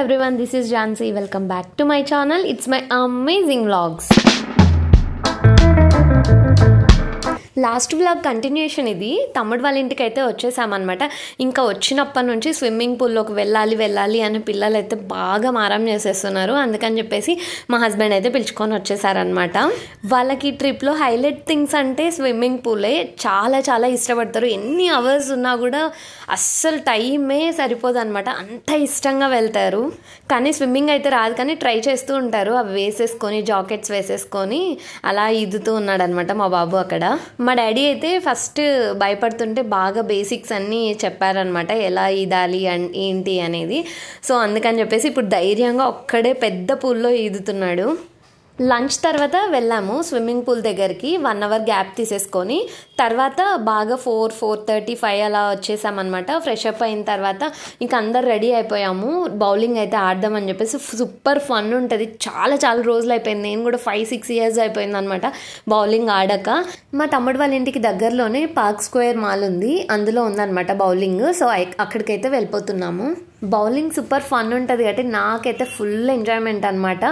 everyone, this is Jansi. Welcome back to my channel. It's my amazing vlogs. Last vlog continuation ఇది. తమ్ముడు వాళ్ళ ఇంటికి అయితే వచ్చేసామన్నమాట. ఇంకా వచ్చినప్పటి నుంచి స్విమ్మింగ్ పూల్లోకి వెళ్ళాలి అని పిల్లలు అయితే బాగా మారం చేసేస్తున్నారు. అందుకని చెప్పేసి మా హస్బెండ్ అయితే పిలుచుకొని వచ్చేసారనమాట. వాళ్ళకి ట్రిప్లో హైలైట్ థింగ్స్ అంటే స్విమ్మింగ్ పూలే. చాలా చాలా ఇష్టపడతారు. ఎన్ని అవర్స్ ఉన్నా కూడా అస్సలు టైమే సరిపోదు అనమాట. అంత ఇష్టంగా వెళ్తారు. కానీ స్విమ్మింగ్ అయితే రాదు, కానీ ట్రై చేస్తూ ఉంటారు. అవి వేసేసుకొని జాకెట్స్ వేసేసుకొని అలా ఈదుతూ ఉన్నాడు అనమాట మా బాబు అక్కడ. మా డాడీ అయితే ఫస్ట్ భయపడుతుంటే బాగా బేసిక్స్ అన్నీ చెప్పారనమాట, ఎలా ఈదాలి ఏంటి అనేది. సో అందుకని చెప్పేసి ఇప్పుడు ధైర్యంగా ఒక్కడే పెద్ద పూల్లో ఈదుతున్నాడు. లంచ్ తర్వాత వెళ్ళాము స్విమ్మింగ్ పూల్ దగ్గరికి. 1 అవర్ గ్యాప్ తీసేసుకొని తర్వాత బాగా 4:35 అలా వచ్చేసామన్నమాట. ఫ్రెష్ అప్ అయిన తర్వాత ఇంకా అందరు రెడీ అయిపోయాము. బౌలింగ్ అయితే ఆడదామని చెప్పేసి. సూపర్ ఫన్ ఉంటుంది. చాలా చాలా రోజులు అయిపోయింది. నేను కూడా 5-6 ఇయర్స్ అయిపోయింది అనమాట బౌలింగ్ ఆడక. మా తమ్ముడు వాళ్ళ ఇంటికి దగ్గరలోనే పార్క్ స్క్వేర్ మాల్ ఉంది, అందులో ఉందన్నమాట బౌలింగ్. సో అక్కడికైతే వెళ్ళిపోతున్నాము. బౌలింగ్ సూపర్ ఫన్ ఉంటుంది కాబట్టి నాకైతే ఫుల్ ఎంజాయ్మెంట్ అనమాట.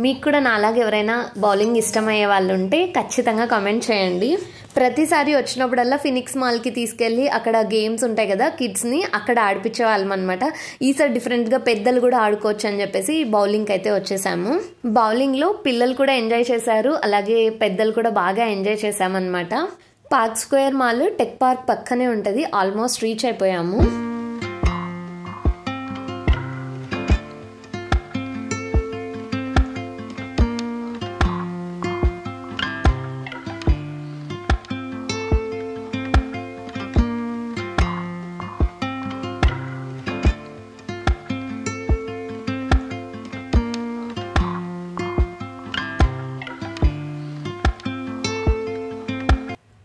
మీకు కూడా నాలాగే ఎవరైనా బౌలింగ్ ఇష్టమయ్యే వాళ్ళు ఉంటే ఖచ్చితంగా కామెంట్ చేయండి. ప్రతిసారి వచ్చినప్పుడల్లా ఫినిక్స్ మాల్కి తీసుకెళ్ళి అక్కడ గేమ్స్ ఉంటాయి కదా కిడ్స్ని, అక్కడ ఆడిపించే వాళ్ళం అనమాట. ఈసారి డిఫరెంట్గా పెద్దలు కూడా ఆడుకోవచ్చు అని చెప్పేసి బౌలింగ్కి అయితే వచ్చేసాము. బౌలింగ్లో పిల్లలు కూడా ఎంజాయ్ చేశారు, అలాగే పెద్దలు కూడా బాగా ఎంజాయ్ చేశామన్నమాట. Park Square Mall tech park పక్కనే ఉంటుంది. ఆల్మోస్ట్ రీచ్ అయిపోయాము.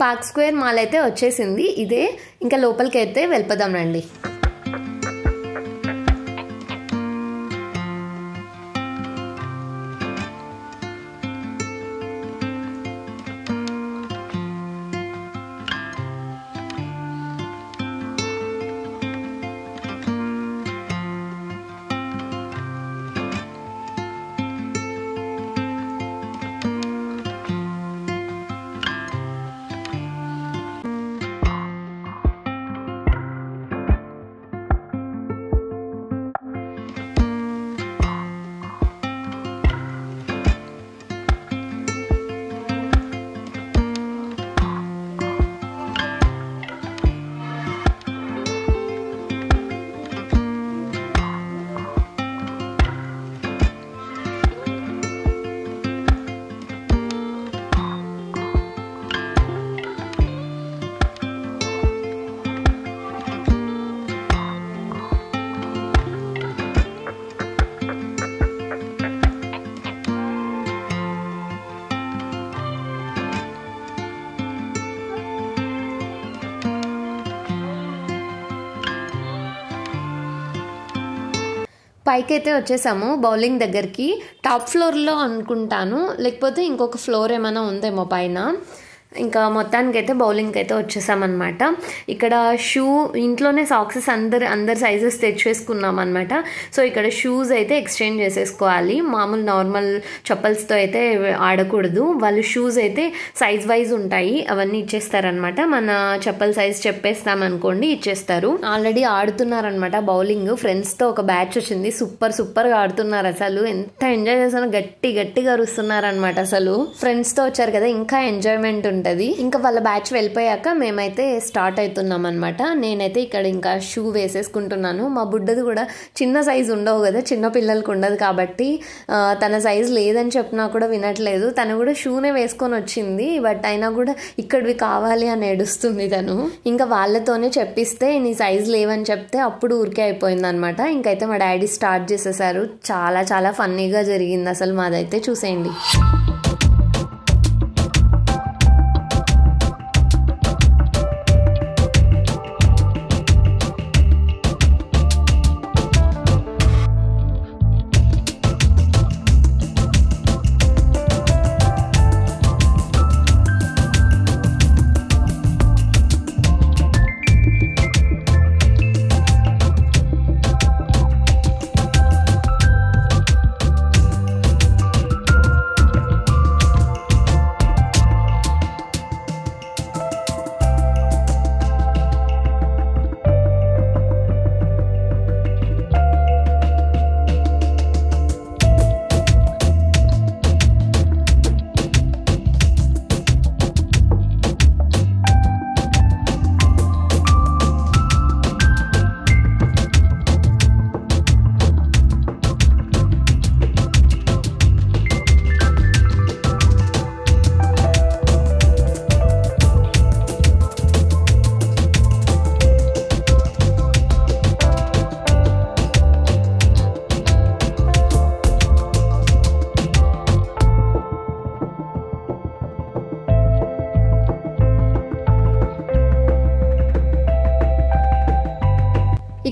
పార్క్ స్క్వేర్ మాల్ అయితే వచ్చేసింది. ఇదే ఇంకా లోపలికి అయితే వెళ్ళిపోదాం రండి. పైకి అయితే వచ్చేసాము బౌలింగ్ దగ్గరికి. టాప్ ఫ్లోర్లో అనుకుంటాను, లేకపోతే ఇంకొక ఫ్లోర్ ఏమైనా ఉందేమో పైన. ఇంకా మొత్తానికి అయితే బౌలింగ్కి అయితే వచ్చేసామన్నమాట. ఇక్కడ షూ ఇంట్లోనే సాక్సెస్ అందరు సైజెస్ తెచ్చేసుకున్నాం అనమాట. సో ఇక్కడ షూస్ అయితే ఎక్స్చేంజ్ చేసేసుకోవాలి. మామూలు నార్మల్ చెప్పల్స్తో అయితే ఆడకూడదు. వాళ్ళు షూస్ అయితే సైజ్ వైజ్ ఉంటాయి, అవన్నీ ఇచ్చేస్తారనమాట. మన చెప్పల్ సైజ్ చెప్పేస్తామనుకోండి ఇచ్చేస్తారు. ఆల్రెడీ ఆడుతున్నారనమాట బౌలింగ్. ఫ్రెండ్స్తో ఒక బ్యాచ్ వచ్చింది. సూపర్గా ఆడుతున్నారు. అసలు ఎంత ఎంజాయ్ చేస్తారో, గట్టిగా అరుస్తున్నారనమాట. అసలు ఫ్రెండ్స్తో వచ్చారు కదా, ఇంకా ఎంజాయ్మెంట్ ఉంటుంది. ఇంకా వాళ్ళ బ్యాచ్ వెళ్ళిపోయాక మేమైతే స్టార్ట్ అవుతున్నాం అనమాట. నేనైతే ఇక్కడ ఇంకా షూ వేసేసుకుంటున్నాను. మా బుడ్డది కూడా చిన్న సైజు ఉండవు కదా, చిన్న పిల్లలకి ఉండదు కాబట్టి తన సైజు లేదని చెప్పినా కూడా వినట్లేదు. తను కూడా షూనే వేసుకొని వచ్చింది, బట్ అయినా కూడా ఇక్కడివి కావాలి అని ఏడుస్తుంది తను. ఇంకా వాళ్ళతోనే చెప్పిస్తే నీ సైజు లేవని చెప్తే అప్పుడు ఊరికే అయిపోయింది అనమాట. ఇంకైతే మా డాడీ స్టార్ట్ చేసేసారు. చాలా చాలా ఫన్నీగా జరిగింది అసలు మాదైతే. చూసేయండి.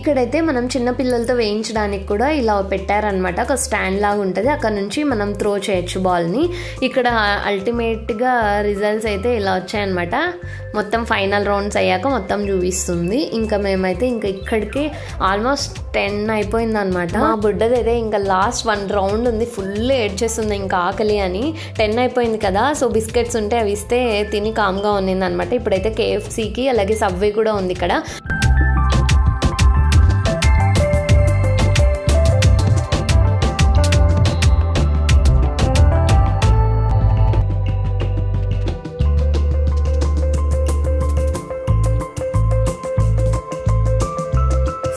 ఇక్కడైతే మనం చిన్న పిల్లలతో వేయించడానికి కూడా ఇలా పెట్టారనమాట. ఒక స్టాండ్ లాగా ఉంటుంది, అక్కడ నుంచి మనం త్రో చేయొచ్చు బాల్ని. ఇక్కడ అల్టిమేట్గా రిజల్ట్స్ అయితే ఇలా వచ్చాయన్నమాట. మొత్తం ఫైనల్ రౌండ్స్ అయ్యాక మొత్తం చూపిస్తుంది. ఇంకా మేమైతే ఇంకా ఇక్కడికి ఆల్మోస్ట్ 10 అయిపోయింది అనమాట. మా బుడ్డది అయితే ఇంకా లాస్ట్ 1 రౌండ్ ఉంది, ఫుల్ ఏడ్చేస్తుంది ఇంకా ఆకలి అని. 10 అయిపోయింది కదా, సో బిస్కెట్స్ ఉంటే అవి ఇస్తే తిని కామ్గా ఉన్నింది అనమాట. ఇప్పుడైతే KFCకి అలాగే సబ్వే కూడా ఉంది ఇక్కడ.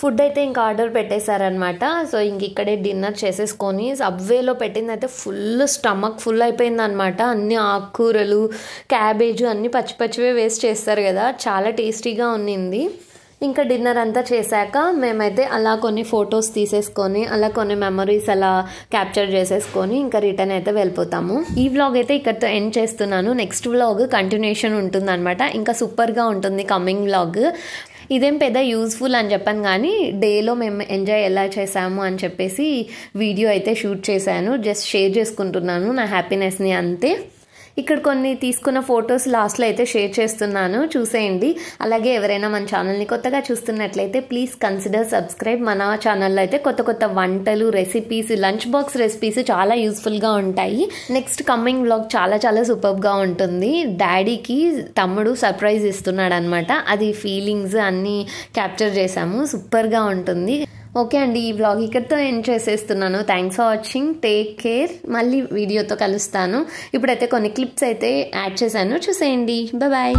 ఫుడ్ అయితే ఇంకా ఆర్డర్ పెట్టేశారనమాట. సో ఇంక ఇక్కడే డిన్నర్ చేసేసుకొని సబ్వేలో పెట్టింది అయితే స్టమక్ ఫుల్ అయిపోయింది అనమాట. అన్ని ఆకుకూరలు, క్యాబేజ్ అన్నీ పచ్చివే వేస్ట్ చేస్తారు కదా, చాలా టేస్టీగా ఉన్నింది. ఇంకా డిన్నర్ అంతా చేశాక మేమైతే అలా కొన్ని ఫొటోస్ తీసేసుకొని అలా కొన్ని మెమరీస్ అలా క్యాప్చర్ చేసేసుకొని ఇంకా రిటర్న్ అయితే వెళ్ళిపోతాము. ఈ వ్లాగ్ అయితే ఇక్కడితో ఎండ్ చేస్తున్నాను. నెక్స్ట్ వ్లాగ్ కంటిన్యూషన్ ఉంటుంది అనమాట. ఇంకా సూపర్గా ఉంటుంది కమింగ్ వ్లాగ్. ఇదేం పెద్ద యూజ్ఫుల్ అని చెప్పాను కానీ డేలో మేము ఎంజాయ్ ఎలా చేసాము అని చెప్పేసి వీడియో అయితే షూట్ చేశాను. జస్ట్ షేర్ చేసుకుంటున్నాను నా హ్యాపీనెస్ని అంతే. ఇక్కడ కొన్ని తీసుకున్న ఫొటోస్ లాస్ట్లో అయితే షేర్ చేస్తున్నాను, చూసేయండి. అలాగే ఎవరైనా మన ఛానల్ని కొత్తగా చూస్తున్నట్లయితే ప్లీజ్ కన్సిడర్ సబ్స్క్రైబ్. మన ఛానల్లో అయితే కొత్త వంటలు, రెసిపీస్, లంచ్ బాక్స్ రెసిపీస్ చాలా యూస్ఫుల్గా ఉంటాయి. నెక్స్ట్ కమింగ్ వ్లాగ్ చాలా సూపర్గా ఉంటుంది. డాడీకి తమ్ముడు సర్ప్రైజ్ ఇస్తున్నాడు అనమాట. అది ఫీలింగ్స్ అన్నీ క్యాప్చర్ చేసాము, సూపర్గా ఉంటుంది. ఓకే అండి, ఈ వ్లాగ్ ఇక్కడితో ఎండ్ చేసేస్తున్నాను. Thanks for watching, take care. మళ్ళీ వీడియోతో కలుస్తాను. ఇప్పుడైతే కొన్ని క్లిప్స్ అయితే యాడ్ చేశాను, చూసేయండి. బాయ్.